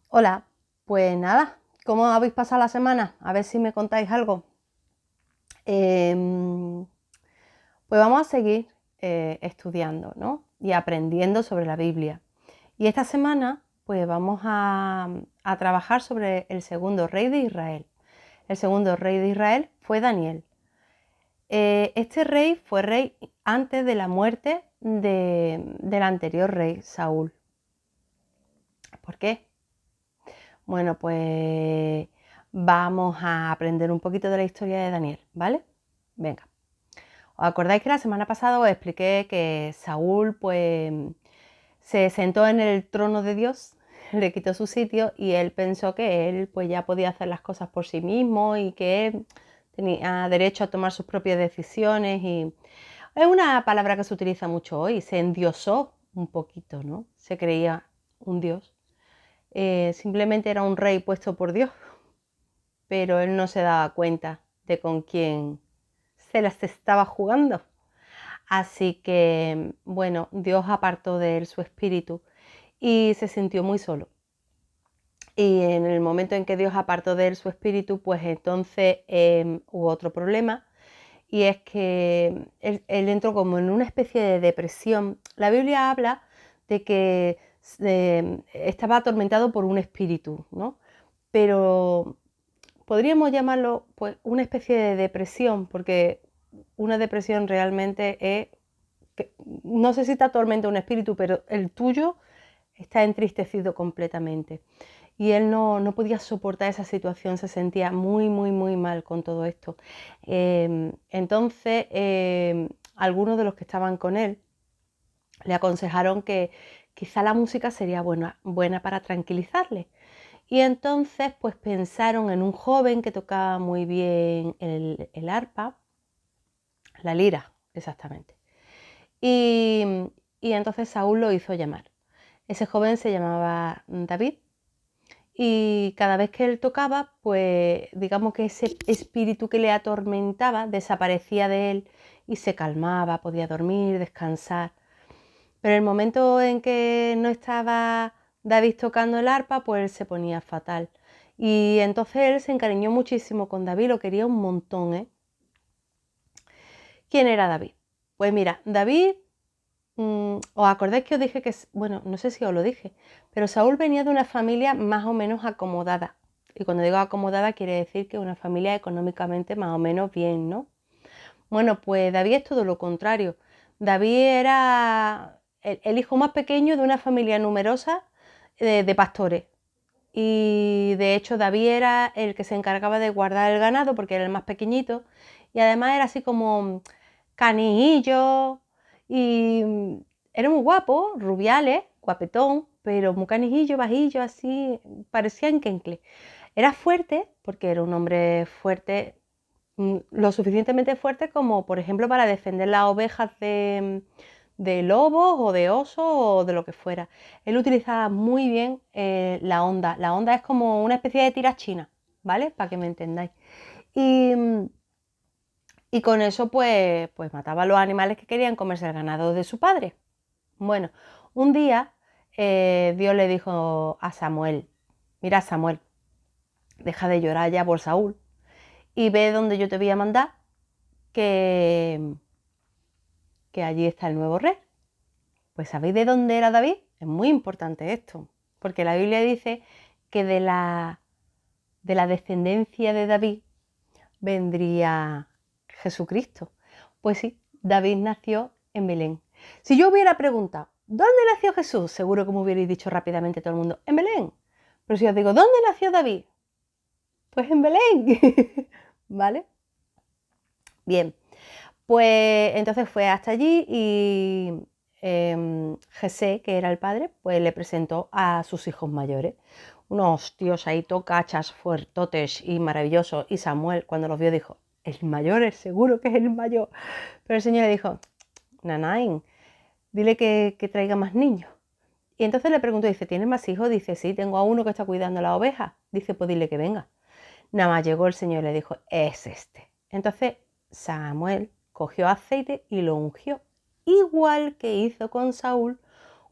Hola, pues nada, ¿cómo habéis pasado la semana? A ver si me contáis algo. Em, pues vamos a seguir estudiando, ¿no? Y aprendiendo sobre la Biblia. Y esta semana, pues vamos a trabajar sobre el segundo rey de Israel. El segundo rey de Israel fue Daniel. Este rey fue rey antes de la muerte del anterior rey, Saúl. ¿Por qué? Bueno, pues vamos a aprender un poquito de la historia de Daniel, ¿vale? Venga. ¿Os acordáis que la semana pasada os expliqué que Saúl pues se sentó en el trono de Dios, le quitó su sitio y él pensó que él pues ya podía hacer las cosas por sí mismo y que él tenía derecho a tomar sus propias decisiones y es una palabra que se utiliza mucho hoy, se endiosó un poquito, ¿no? Se creía un dios. Simplemente era un rey puesto por Dios, pero él no se daba cuenta de con quién se las estaba jugando. Así que, bueno, Dios apartó de él su espíritu y se sintió muy solo. Y en el momento en que Dios apartó de él su espíritu, pues entonces hubo otro problema y es que él entró como en una especie de depresión. La Biblia habla de que estaba atormentado por un espíritu, ¿no? Pero podríamos llamarlo pues una especie de depresión, porque una depresión realmente es, que, no sé si te atormenta un espíritu, pero el tuyo está entristecido completamente. Y él no podía soportar esa situación, se sentía muy, muy, muy mal con todo esto. Entonces, algunos de los que estaban con él le aconsejaron que quizá la música sería buena para tranquilizarle. Y entonces pues pensaron en un joven que tocaba muy bien el arpa, la lira, exactamente. Y, y entonces Saúl lo hizo llamar. Ese joven se llamaba David y cada vez que él tocaba, pues digamos que ese espíritu que le atormentaba desaparecía de él y se calmaba, podía dormir, descansar. Pero el momento en que no estaba David tocando el arpa, pues él se ponía fatal. Y entonces él se encariñó muchísimo con David, lo quería un montón, ¿eh? ¿Quién era David? Pues mira, David, ¿os acordáis que os dije que, bueno, no sé si os lo dije, pero Saúl venía de una familia más o menos acomodada. Y cuando digo acomodada quiere decir que una familia económicamente más o menos bien, ¿no? Bueno, pues David es todo lo contrario. David era el hijo más pequeño de una familia numerosa de pastores. Y de hecho David era el que se encargaba de guardar el ganado porque era el más pequeñito. Y además era así como canijillo y era muy guapo, rubiales, guapetón, pero muy canijillo, bajillo, así, parecía enquencle. Era fuerte porque era un hombre fuerte, lo suficientemente fuerte como, por ejemplo, para defender las ovejas de lobos o de osos o de lo que fuera. Él utilizaba muy bien la onda. La onda es como una especie de tirachina, ¿vale? Para que me entendáis. Y, y con eso, pues mataba a los animales que querían comerse el ganado de su padre. Bueno, un día Dios le dijo a Samuel, mira Samuel, deja de llorar ya por Saúl y ve donde yo te voy a mandar que, que allí está el nuevo rey. Pues ¿sabéis de dónde era David? Es muy importante esto, porque la Biblia dice que de la descendencia de David vendría Jesucristo. Pues sí, David nació en Belén. Si yo hubiera preguntado, ¿dónde nació Jesús? Seguro que me hubierais dicho rápidamente todo el mundo, en Belén. Pero si os digo, ¿dónde nació David? Pues en Belén. ¿Vale? Bien, pues entonces fue hasta allí y Jesé, que era el padre, pues le presentó a sus hijos mayores. Unos tíos ahí tocachas, fuertotes y maravillosos. Y Samuel, cuando los vio, dijo, el mayor es seguro que es el mayor. Pero el Señor le dijo, Nanain, dile que traiga más niños. Y entonces le preguntó, dice, ¿tienes más hijos? Dice, sí, tengo a uno que está cuidando la oveja. Dice, pues dile que venga. Nada más llegó el Señor y le dijo, es este. Entonces Samuel cogió aceite y lo ungió, igual que hizo con Saúl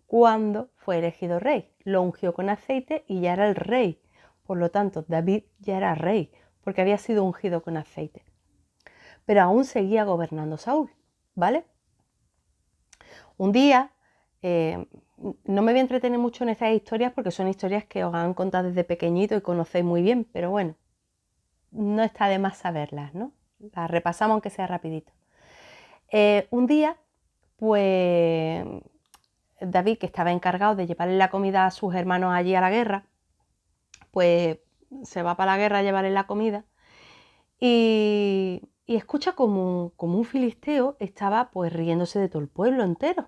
cuando fue elegido rey. Lo ungió con aceite y ya era el rey. Por lo tanto, David ya era rey, porque había sido ungido con aceite. Pero aún seguía gobernando Saúl, ¿vale? Un día, no me voy a entretener mucho en estas historias porque son historias que os han contado desde pequeñito y conocéis muy bien, pero bueno, no está de más saberlas, ¿no? Las repasamos aunque sea rapidito. Un día, pues David, que estaba encargado de llevarle la comida a sus hermanos allí a la guerra, pues se va para la guerra a llevarle la comida y escucha como un filisteo estaba pues riéndose de todo el pueblo entero.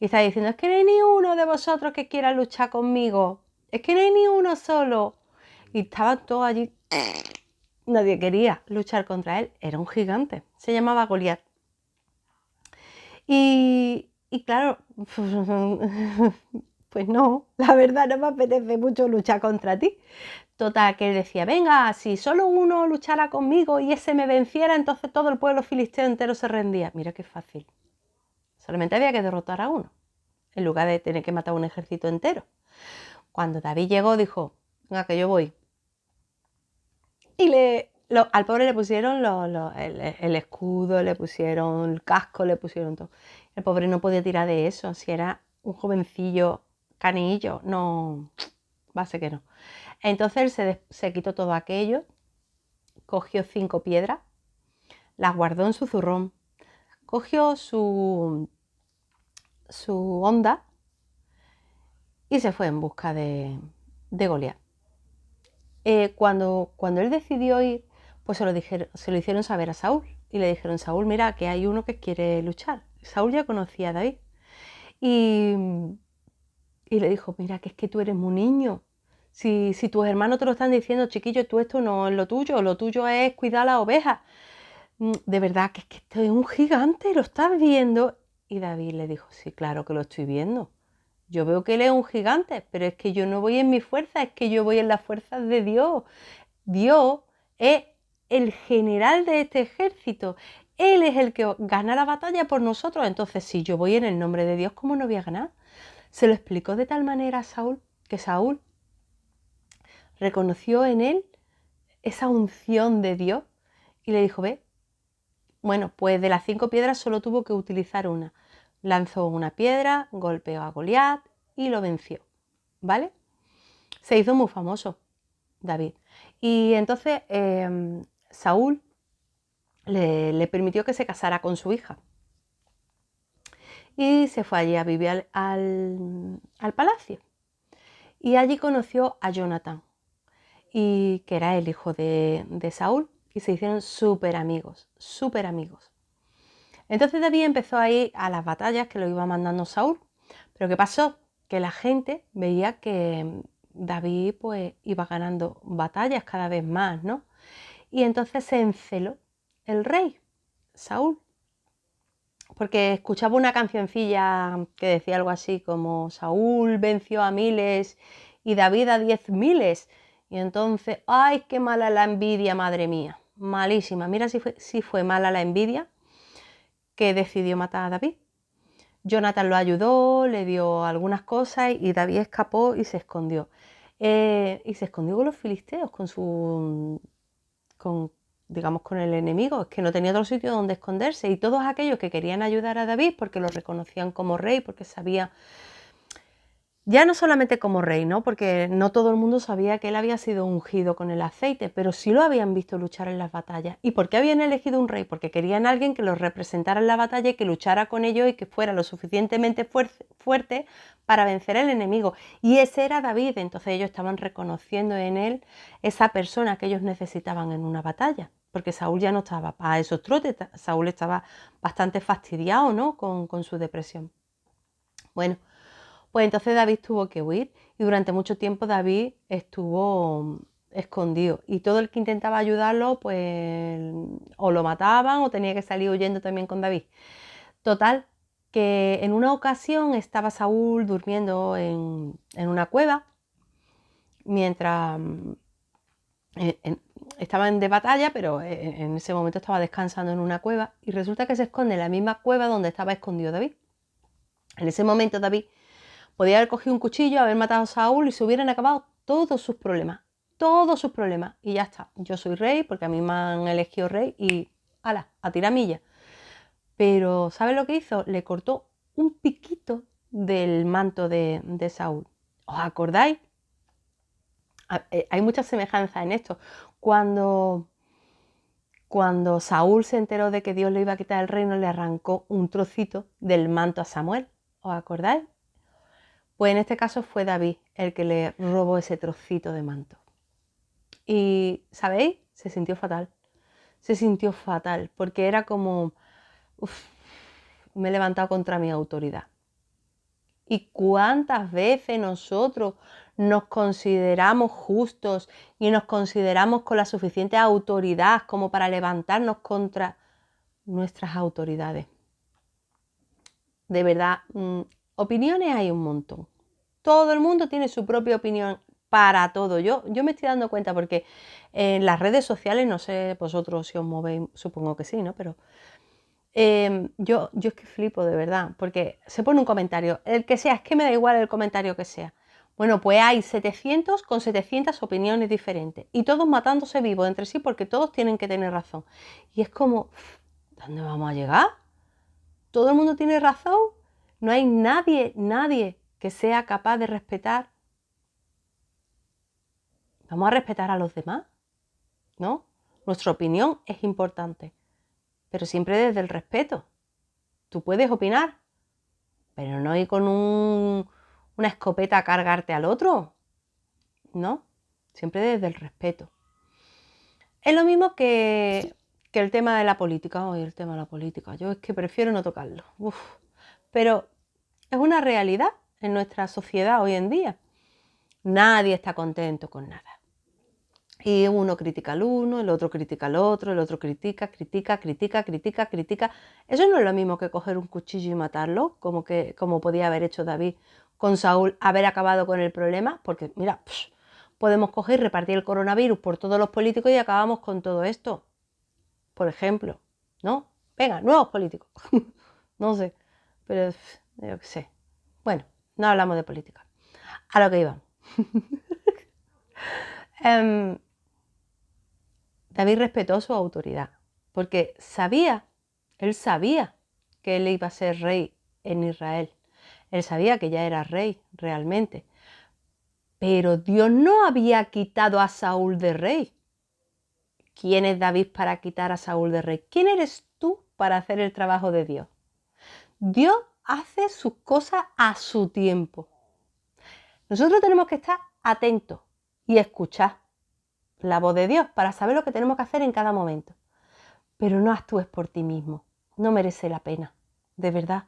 Y está diciendo, es que no hay ni uno de vosotros que quiera luchar conmigo, es que no hay ni uno solo. Y estaban todos allí, nadie quería luchar contra él, era un gigante, se llamaba Goliat. Y claro, pues no, la verdad no me apetece mucho luchar contra ti. Total, que él decía, venga, si solo uno luchara conmigo y ese me venciera, entonces todo el pueblo filisteo entero se rendía. Mira qué fácil. Solamente había que derrotar a uno, en lugar de tener que matar a un ejército entero. Cuando David llegó, dijo, venga, que yo voy. Y al pobre le pusieron el escudo, le pusieron el casco, le pusieron todo. El pobre no podía tirar de eso. Si era un jovencillo canillo, no, va a ser que no. Entonces él se quitó todo aquello, cogió 5 piedras, las guardó en su zurrón, cogió su honda y se fue en busca de Goliat. Cuando él decidió ir, pues se lo hicieron saber a Saúl. Y le dijeron, Saúl, mira, que hay uno que quiere luchar. Saúl ya conocía a David. Y le dijo, mira, que es que tú eres muy niño. Si tus hermanos te lo están diciendo, chiquillo, tú esto no es lo tuyo es cuidar a las ovejas. De verdad, que es que esto es un gigante, ¿lo estás viendo? Y David le dijo, sí, claro que lo estoy viendo. Yo veo que él es un gigante, pero es que yo no voy en mi fuerza, es que yo voy en las fuerzas de Dios. Dios es el general de este ejército. Él es el que gana la batalla por nosotros. Entonces, si yo voy en el nombre de Dios, ¿cómo no voy a ganar? Se lo explicó de tal manera a Saúl, que Saúl reconoció en él esa unción de Dios y le dijo, ve, bueno, pues de las 5 piedras solo tuvo que utilizar una. Lanzó una piedra, golpeó a Goliat y lo venció, ¿vale? Se hizo muy famoso David. Y entonces Saúl le permitió que se casara con su hija. Y se fue allí a vivir al palacio. Y allí conoció a Jonatán, y que era el hijo de Saúl. Y se hicieron súper amigos, súper amigos. Entonces David empezó a ir a las batallas que lo iba mandando Saúl. Pero ¿qué pasó? Que la gente veía que David pues iba ganando batallas cada vez más, ¿no? Y entonces se enceló el rey, Saúl, porque escuchaba una cancioncilla que decía algo así como Saúl venció a miles y David a 10.000. Y entonces, ¡ay, qué mala la envidia, madre mía! Malísima. Mira si fue mala la envidia que decidió matar a David. Jonatán lo ayudó, le dio algunas cosas y David escapó y se escondió. Y se escondió con los filisteos, digamos, con el enemigo. Es que no tenía otro sitio donde esconderse. Y todos aquellos que querían ayudar a David porque lo reconocían como rey, porque sabía, ya no solamente como rey, ¿no? Porque no todo el mundo sabía que él había sido ungido con el aceite, pero sí lo habían visto luchar en las batallas. ¿Y por qué habían elegido un rey? Porque querían a alguien que los representara en la batalla y que luchara con ellos y que fuera lo suficientemente fuerte para vencer al enemigo. Y ese era David. Entonces ellos estaban reconociendo en él esa persona que ellos necesitaban en una batalla. Porque Saúl ya no estaba para esos trotes, Saúl estaba bastante fastidiado, ¿no? Con su depresión. Bueno, pues entonces David tuvo que huir y durante mucho tiempo David estuvo escondido y todo el que intentaba ayudarlo pues o lo mataban o tenía que salir huyendo también con David. Total, que en una ocasión estaba Saúl durmiendo en una cueva mientras estaban de batalla, pero en ese momento estaba descansando en una cueva y resulta que se esconde en la misma cueva donde estaba escondido David. En ese momento David Podía haber cogido un cuchillo, haber matado a Saúl y se hubieran acabado todos sus problemas. Todos sus problemas. Y ya está. Yo soy rey porque a mí me han elegido rey y ala, a tiramilla. Pero ¿sabes lo que hizo? Le cortó un piquito del manto de Saúl. ¿Os acordáis? Hay mucha semejanza en esto. Cuando Saúl se enteró de que Dios le iba a quitar el reino, le arrancó un trocito del manto a Samuel. ¿Os acordáis? Pues en este caso fue David el que le robó ese trocito de manto. Y, ¿sabéis? Se sintió fatal. Se sintió fatal porque era como, uf, me he levantado contra mi autoridad. ¿Y cuántas veces nosotros nos consideramos justos y nos consideramos con la suficiente autoridad como para levantarnos contra nuestras autoridades? De verdad, opiniones hay un montón. Todo el mundo tiene su propia opinión para todo. Yo me estoy dando cuenta porque en las redes sociales, no sé vosotros si os movéis, supongo que sí, ¿no? Pero yo es que flipo de verdad, porque se pone un comentario, el que sea, es que me da igual el comentario que sea. Bueno, pues hay 700 con 700 opiniones diferentes y todos matándose vivos entre sí porque todos tienen que tener razón. Y es como, ¿dónde vamos a llegar? ¿Todo el mundo tiene razón? No hay nadie que sea capaz de respetar. Vamos a respetar a los demás, ¿no? Nuestra opinión es importante, pero siempre desde el respeto. Tú puedes opinar, pero no ir con una escopeta a cargarte al otro, ¿no? Siempre desde el respeto. Es lo mismo que el tema de la política. Hoy el tema de la política, yo es que prefiero no tocarlo. Uf. Pero es una realidad en nuestra sociedad hoy en día. Nadie está contento con nada. Y uno critica al uno, el otro critica al otro, el otro critica. Eso no es lo mismo que coger un cuchillo y matarlo, como podía haber hecho David con Saúl, haber acabado con el problema, porque mira, podemos coger y repartir el coronavirus por todos los políticos y acabamos con todo esto. Por ejemplo, ¿no? Venga, nuevos políticos. No sé, pero yo qué sé. Bueno, no hablamos de política. A lo que iba. David respetó su autoridad, porque él sabía que él iba a ser rey en Israel. Él sabía que ya era rey realmente. Pero Dios no había quitado a Saúl de rey. ¿Quién es David para quitar a Saúl de rey? ¿Quién eres tú para hacer el trabajo de Dios? Dios hace sus cosas a su tiempo. Nosotros tenemos que estar atentos y escuchar la voz de Dios para saber lo que tenemos que hacer en cada momento. Pero no actúes por ti mismo, no merece la pena, de verdad.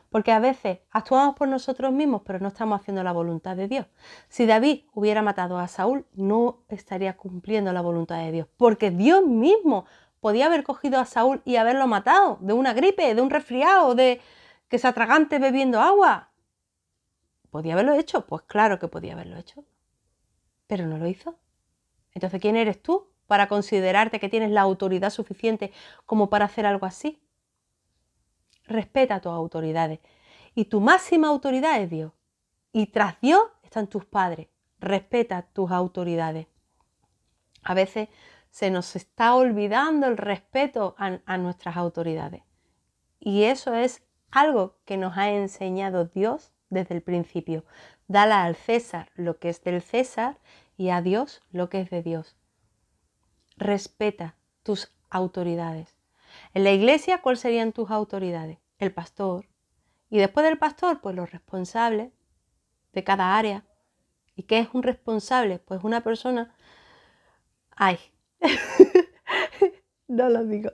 Porque a veces actuamos por nosotros mismos, pero no estamos haciendo la voluntad de Dios. Si David hubiera matado a Saúl, no estaría cumpliendo la voluntad de Dios, porque Dios mismo podía haber cogido a Saúl y haberlo matado de una gripe, de un resfriado, de que se atragante bebiendo agua. ¿Podía haberlo hecho? Pues claro que podía haberlo hecho, pero no lo hizo. Entonces, ¿quién eres tú para considerarte que tienes la autoridad suficiente como para hacer algo así? Respeta tus autoridades. Y tu máxima autoridad es Dios. Y tras Dios están tus padres. Respeta tus autoridades. A veces se nos está olvidando el respeto a nuestras autoridades. Y eso es algo que nos ha enseñado Dios desde el principio. Dale al César lo que es del César y a Dios lo que es de Dios. Respeta tus autoridades. En la iglesia, ¿cuáles serían tus autoridades? El pastor. Y después del pastor, pues los responsables de cada área. ¿Y qué es un responsable? Pues una persona... Ay, no lo digo.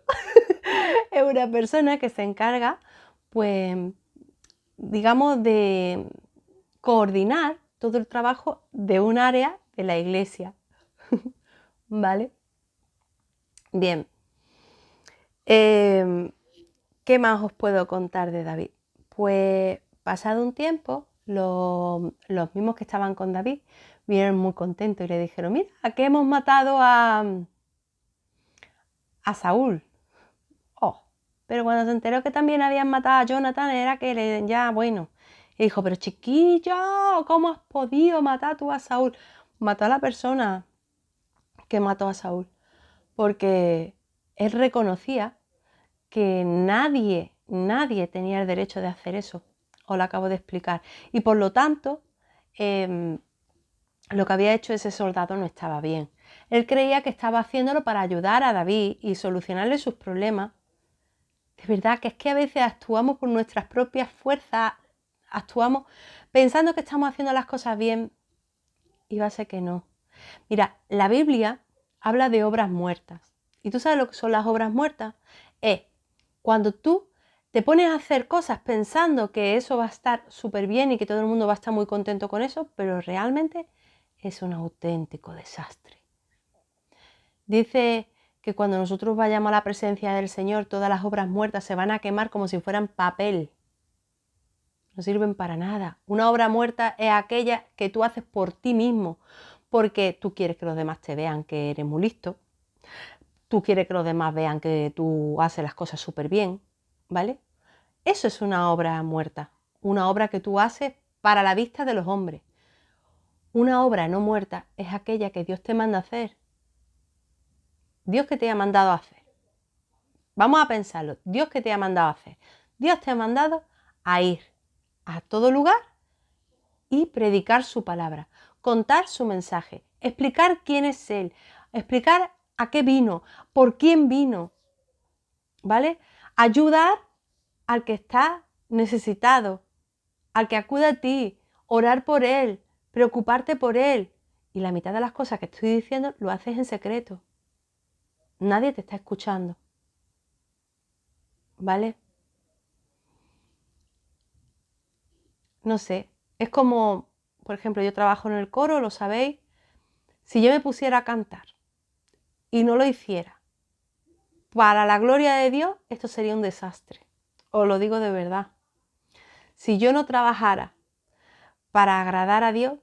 Es una persona que se encarga, pues, digamos, de coordinar todo el trabajo de un área de la iglesia. ¿Vale? Bien. ¿Qué más os puedo contar de David? Pues pasado un tiempo, los mismos que estaban con David vinieron muy contentos y le dijeron, mira, aquí hemos matado a Saúl. Oh, pero cuando se enteró que también habían matado a Jonathan, era que ya, bueno, Y dijo, pero chiquillo, ¿cómo has podido matar tú a Saúl? Mató a la persona que mató a Saúl, porque él reconocía que nadie tenía el derecho de hacer eso. Os lo acabo de explicar. Y por lo tanto, lo que había hecho ese soldado no estaba bien. Él creía que estaba haciéndolo para ayudar a David y solucionarle sus problemas. De verdad que es que a veces actuamos por nuestras propias fuerzas, actuamos pensando que estamos haciendo las cosas bien y va a ser que no. Mira, la Biblia habla de obras muertas. ¿Y tú sabes lo que son las obras muertas? Es cuando tú te pones a hacer cosas pensando que eso va a estar súper bien y que todo el mundo va a estar muy contento con eso, pero realmente es un auténtico desastre. Dice que cuando nosotros vayamos a la presencia del Señor, todas las obras muertas se van a quemar como si fueran papel. No sirven para nada. Una obra muerta es aquella que tú haces por ti mismo, porque tú quieres que los demás te vean que eres muy listo, tú quieres que los demás vean que tú haces las cosas súper bien, ¿vale? Eso es una obra muerta, una obra que tú haces para la vista de los hombres. Una obra no muerta es aquella que Dios te manda a hacer. Dios que te ha mandado a hacer. Vamos a pensarlo. Dios que te ha mandado a hacer. Dios te ha mandado a ir a todo lugar y predicar su palabra, contar su mensaje, explicar quién es Él, explicar a qué vino, por quién vino, ¿vale? Ayudar al que está necesitado, al que acude a ti, orar por Él, preocuparte por Él. Y la mitad de las cosas que estoy diciendo lo haces en secreto. Nadie te está escuchando, ¿vale? No sé, es como, por ejemplo, yo trabajo en el coro, lo sabéis. Si yo me pusiera a cantar y no lo hiciera para la gloria de Dios, esto sería un desastre. Os lo digo de verdad. Si yo no trabajara para agradar a Dios,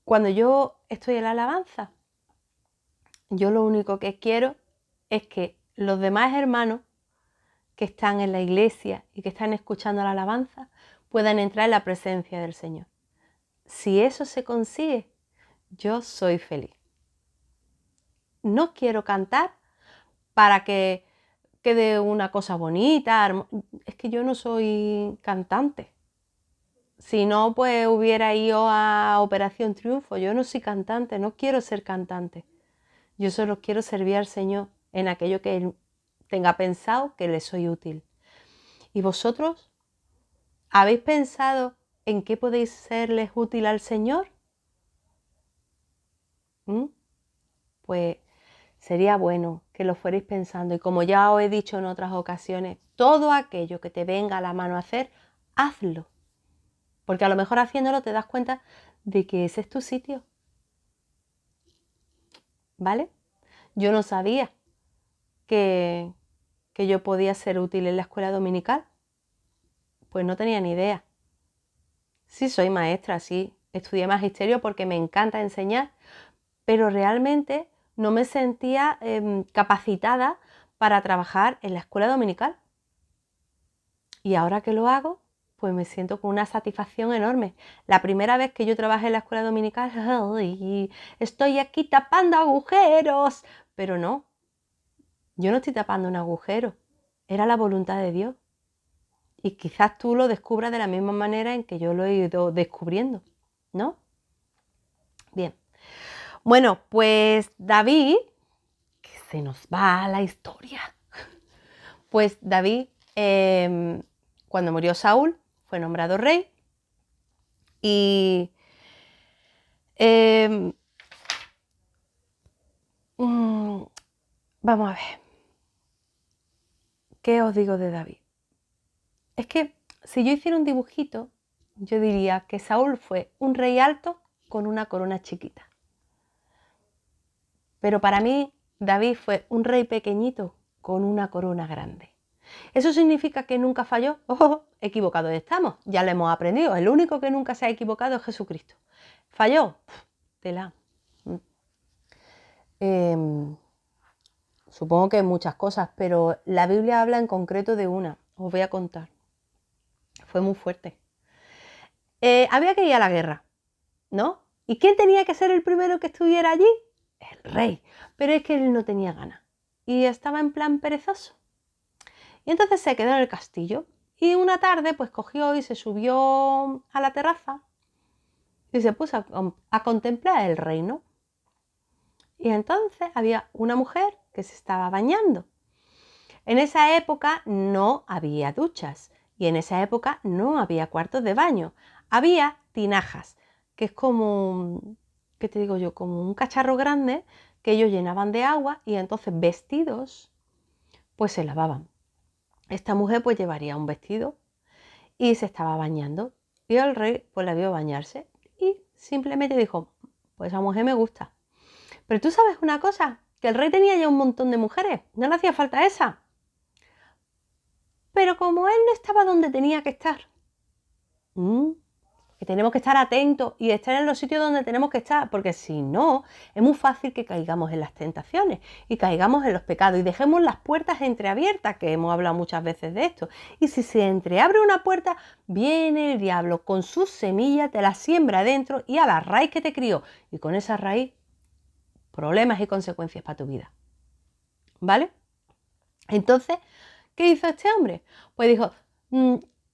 cuando yo estoy en la alabanza, yo lo único que quiero es que los demás hermanos que están en la iglesia y que están escuchando la alabanza puedan entrar en la presencia del Señor. Si eso se consigue, yo soy feliz. No quiero cantar para que quede una cosa bonita. Es que yo no soy cantante. Si no, pues hubiera ido a Operación Triunfo. Yo no soy cantante, no quiero ser cantante. Yo solo quiero servir al Señor en aquello que Él tenga pensado que le soy útil. ¿Y vosotros habéis pensado en qué podéis serles útil al Señor? Pues sería bueno que lo fuerais pensando y como ya os he dicho en otras ocasiones, todo aquello que te venga a la mano a hacer, hazlo. Porque a lo mejor haciéndolo te das cuenta de que ese es tu sitio. ¿Vale? Yo no sabía que yo podía ser útil en la escuela dominical. Pues no tenía ni idea. Sí, soy maestra, sí. Estudié magisterio porque me encanta enseñar, pero realmente no me sentía capacitada para trabajar en la escuela dominical. Y ahora que lo hago, pues me siento con una satisfacción enorme. La primera vez que yo trabajé en la escuela dominical, ¡ay! Estoy aquí tapando agujeros. Pero no, yo no estoy tapando un agujero. Era la voluntad de Dios. Y quizás tú lo descubras de la misma manera en que yo lo he ido descubriendo, ¿no? Bien. Bueno, pues David, que se nos va la historia. Pues David, cuando murió Saúl, fue nombrado rey y vamos a ver, ¿qué os digo de David? Es que si yo hiciera un dibujito, yo diría que Saúl fue un rey alto con una corona chiquita. Pero para mí, David fue un rey pequeñito con una corona grande. ¿Eso significa que nunca falló? ¡Oh! Equivocados estamos, ya lo hemos aprendido. El único que nunca se ha equivocado es Jesucristo. ¿Falló? Tela. Supongo que muchas cosas, pero la Biblia habla en concreto de una. Os voy a contar. Fue muy fuerte. Había que ir a la guerra, ¿no? ¿Y quién tenía que ser el primero que estuviera allí? El rey. Pero es que él no tenía ganas y estaba en plan perezoso. Y entonces se quedó en el castillo y una tarde pues cogió y se subió a la terraza y se puso a contemplar el reino. Y entonces había una mujer que se estaba bañando. En esa época no había duchas y en esa época no había cuartos de baño. Había tinajas, que es como, ¿qué te digo yo? Como un cacharro grande que ellos llenaban de agua y entonces vestidos pues se lavaban. Esta mujer pues llevaría un vestido y se estaba bañando. Y el rey pues la vio bañarse y simplemente dijo, pues esa mujer me gusta. Pero tú sabes una cosa, que el rey tenía ya un montón de mujeres, no le hacía falta esa. Pero como él no estaba donde tenía que estar, que tenemos que estar atentos y estar en los sitios donde tenemos que estar, porque si no, es muy fácil que caigamos en las tentaciones y caigamos en los pecados y dejemos las puertas entreabiertas, que hemos hablado muchas veces de esto. Y si se entreabre una puerta, viene el diablo con sus semillas, te las siembra adentro y a la raíz que te crió. Y con esa raíz, problemas y consecuencias para tu vida. ¿Vale? Entonces, ¿qué hizo este hombre? Pues dijo,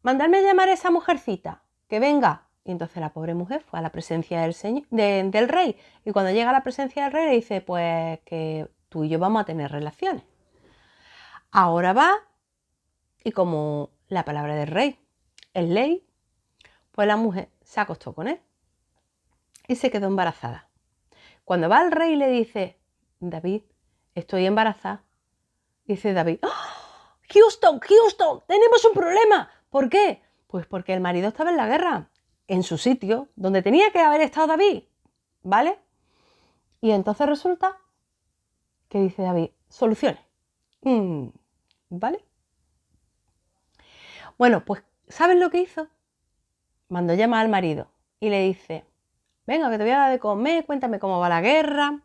mandarme a llamar a esa mujercita, que venga. Y entonces la pobre mujer fue a la presencia del rey. Y cuando llega a la presencia del rey le dice, pues que tú y yo vamos a tener relaciones. Ahora va y como la palabra del rey es ley, pues la mujer se acostó con él y se quedó embarazada. Cuando va al rey y le dice, David, estoy embarazada, dice David, ¡oh! Houston, Houston, tenemos un problema. ¿Por qué? Pues porque el marido estaba en la guerra, en su sitio, donde tenía que haber estado David, ¿vale? Y entonces resulta que dice David, soluciones. ¿Vale? Bueno, pues ¿sabes lo que hizo? Mandó llamar al marido y le dice, venga, que te voy a dar de comer, cuéntame cómo va la guerra.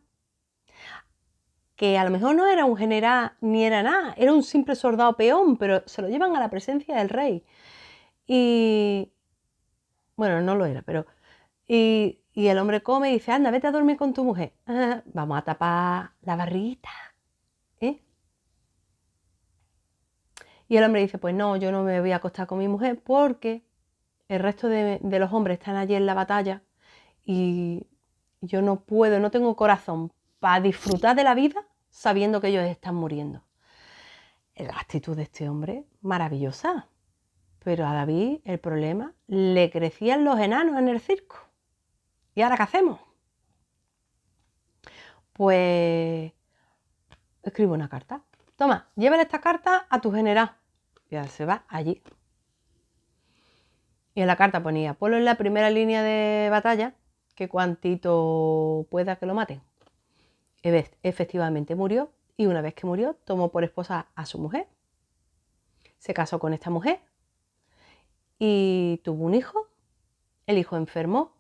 Que a lo mejor no era un general ni era nada, era un simple soldado peón, pero se lo llevan a la presencia del rey. Y bueno, no lo era, pero y el hombre come y dice, anda, vete a dormir con tu mujer. Vamos a tapar la barriguita, ¿eh? Y el hombre dice, pues no, yo no me voy a acostar con mi mujer porque el resto de los hombres están allí en la batalla y yo no puedo, no tengo corazón para disfrutar de la vida sabiendo que ellos están muriendo. La actitud de este hombre, maravillosa. Pero a David el problema, le crecían los enanos en el circo. ¿Y ahora qué hacemos? Pues escribo una carta. Toma, llévale esta carta a tu general. Y ahora se va allí. Y en la carta ponía, ponlo en la primera línea de batalla, que cuantito pueda que lo maten. Efectivamente murió, y una vez que murió, tomó por esposa a su mujer. Se casó con esta mujer y tuvo un hijo. El hijo enfermó.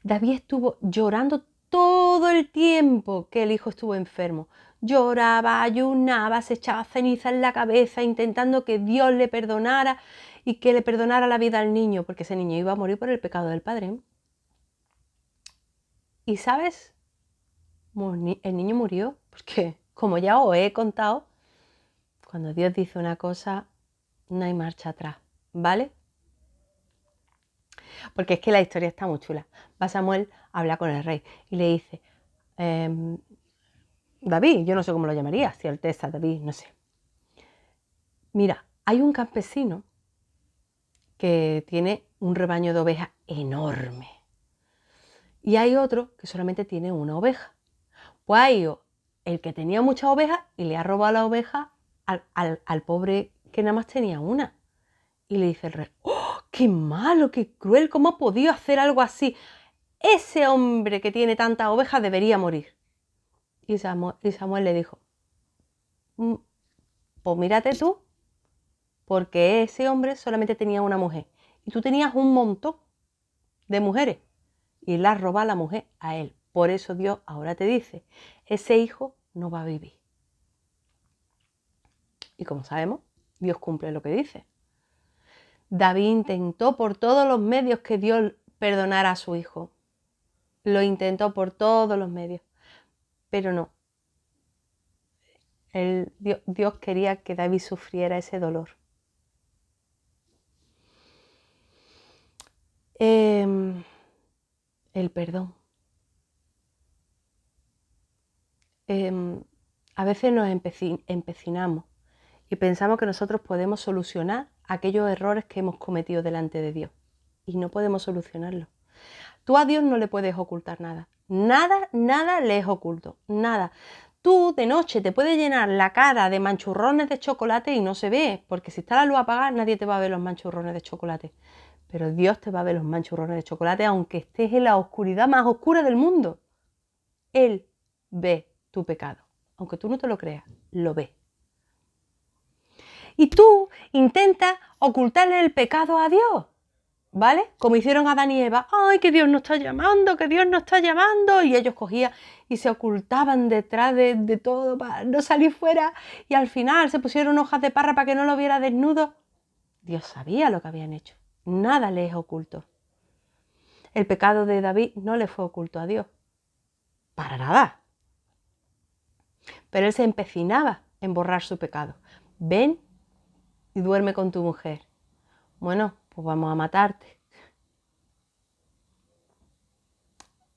David estuvo llorando todo el tiempo que el hijo estuvo enfermo. Lloraba, ayunaba, se echaba ceniza en la cabeza, intentando que Dios le perdonara y que le perdonara la vida al niño, porque ese niño iba a morir por el pecado del padre. Y sabes, el niño murió, porque como ya os he contado, cuando Dios dice una cosa, no hay marcha atrás, ¿vale? Porque es que la historia está muy chula. Va Samuel a hablar con el rey y le dice, David, yo no sé cómo lo llamaría, si Alteza, David, no sé. Mira, hay un campesino que tiene un rebaño de ovejas enorme y hay otro que solamente tiene una oveja. Pues ha ido el que tenía muchas ovejas y le ha robado la oveja al pobre que nada más tenía una. Y le dice el rey, ¡oh, qué malo, qué cruel! ¿Cómo ha podido hacer algo así? Ese hombre que tiene tantas ovejas debería morir. Y Samuel le dijo, pues mírate tú, porque ese hombre solamente tenía una mujer y tú tenías un montón de mujeres y la roba la mujer a él. Por eso Dios ahora te dice, ese hijo no va a vivir. Y como sabemos, Dios cumple lo que dice. David intentó por todos los medios que Dios perdonara a su hijo. Lo intentó por todos los medios, pero no. Dios quería que David sufriera ese dolor. El perdón. A veces nos empecinamos y pensamos que nosotros podemos solucionar aquellos errores que hemos cometido delante de Dios. Y no podemos solucionarlos. Tú a Dios no le puedes ocultar nada. Nada, nada le es oculto. Nada. Tú de noche te puedes llenar la cara de manchurrones de chocolate y no se ve, porque si está la luz apagada nadie te va a ver los manchurrones de chocolate. Pero Dios te va a ver los manchurrones de chocolate aunque estés en la oscuridad más oscura del mundo. Él ve tu pecado. Aunque tú no te lo creas, lo ve. Y tú intentas ocultarle el pecado a Dios, ¿vale? Como hicieron Adán y Eva. ¡Ay, que Dios nos está llamando, que Dios nos está llamando! Y ellos cogían y se ocultaban detrás de todo para no salir fuera. Y al final se pusieron hojas de parra para que no lo viera desnudo. Dios sabía lo que habían hecho. Nada les es oculto. El pecado de David no le fue oculto a Dios. Para nada. Pero él se empecinaba en borrar su pecado. Ven y duerme con tu mujer. Bueno, pues vamos a matarte.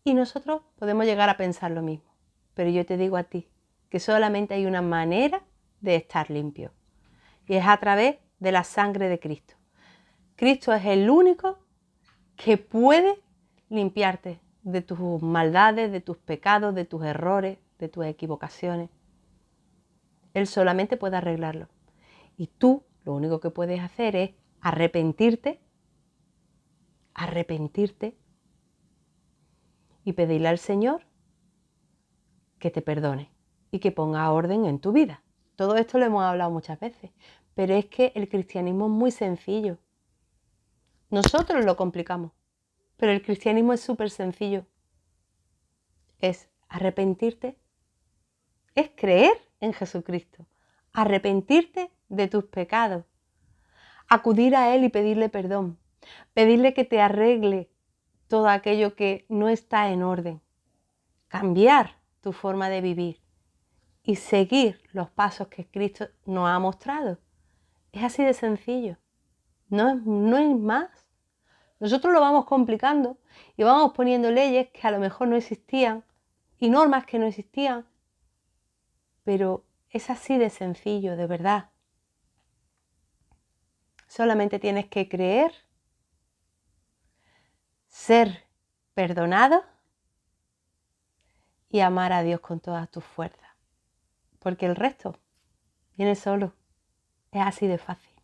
Y nosotros podemos llegar a pensar lo mismo. Pero yo te digo a ti que solamente hay una manera de estar limpio. Y es a través de la sangre de Cristo. Cristo es el único que puede limpiarte de tus maldades, de tus pecados, de tus errores, de tus equivocaciones. Él solamente puede arreglarlo. Y tú lo único que puedes hacer es arrepentirte y pedirle al Señor que te perdone y que ponga orden en tu vida. Todo esto lo hemos hablado muchas veces, pero es que el cristianismo es muy sencillo. Nosotros lo complicamos, pero el cristianismo es súper sencillo. Es arrepentirte, es creer en Jesucristo, arrepentirte de tus pecados, acudir a Él y pedirle perdón, pedirle que te arregle todo aquello que no está en orden, cambiar tu forma de vivir y seguir los pasos que Cristo nos ha mostrado. Es así de sencillo, no es más. Nosotros lo vamos complicando y vamos poniendo leyes que a lo mejor no existían y normas que no existían, pero es así de sencillo, de verdad. Solamente tienes que creer, ser perdonado y amar a Dios con todas tus fuerzas, porque el resto viene solo. Es así de fácil,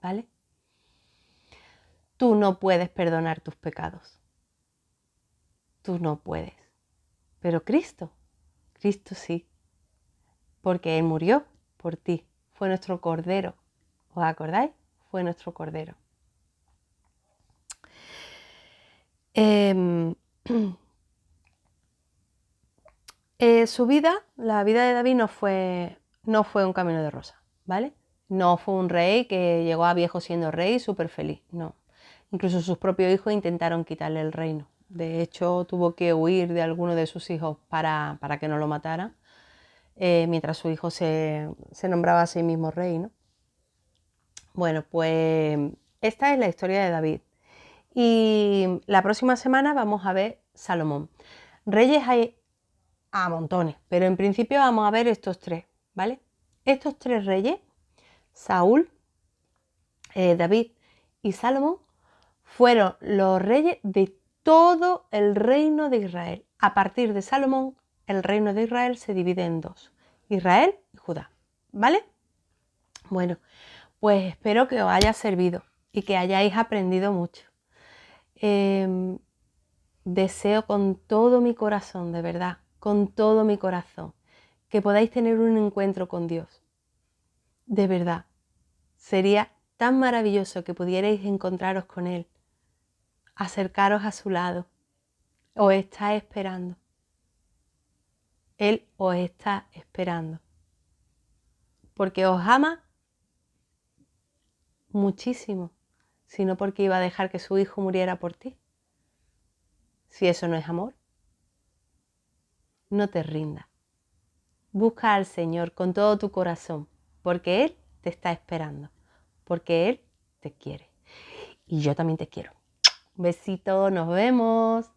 ¿vale? Tú no puedes perdonar tus pecados. Tú no puedes. Pero Cristo sí, porque Él murió por ti. Fue nuestro Cordero. ¿Os acordáis? Fue nuestro Cordero. Su vida, la vida de David no fue un camino de rosa, ¿vale? No fue un rey que llegó a viejo siendo rey súper feliz, no. Incluso sus propios hijos intentaron quitarle el reino. De hecho, tuvo que huir de alguno de sus hijos para que no lo mataran, mientras su hijo se nombraba a sí mismo rey, ¿no? Bueno, pues esta es la historia de David. Y la próxima semana vamos a ver Salomón. Reyes hay a montones, pero en principio vamos a ver estos tres, ¿vale? Estos tres reyes, Saúl, David y Salomón, fueron los reyes de todo el reino de Israel. A partir de Salomón, el reino de Israel se divide en dos, Israel y Judá, ¿vale? Bueno, pues espero que os haya servido y que hayáis aprendido mucho. Deseo con todo mi corazón, de verdad, con todo mi corazón, que podáis tener un encuentro con Dios. De verdad, sería tan maravilloso que pudierais encontraros con Él, acercaros a su lado. Os está esperando. Él os está esperando. Porque os ama muchísimo, sino porque iba a dejar que su hijo muriera por ti. Si eso no es amor, no te rindas. Busca al Señor con todo tu corazón, porque Él te está esperando, porque Él te quiere. Y yo también te quiero. Un besito, nos vemos.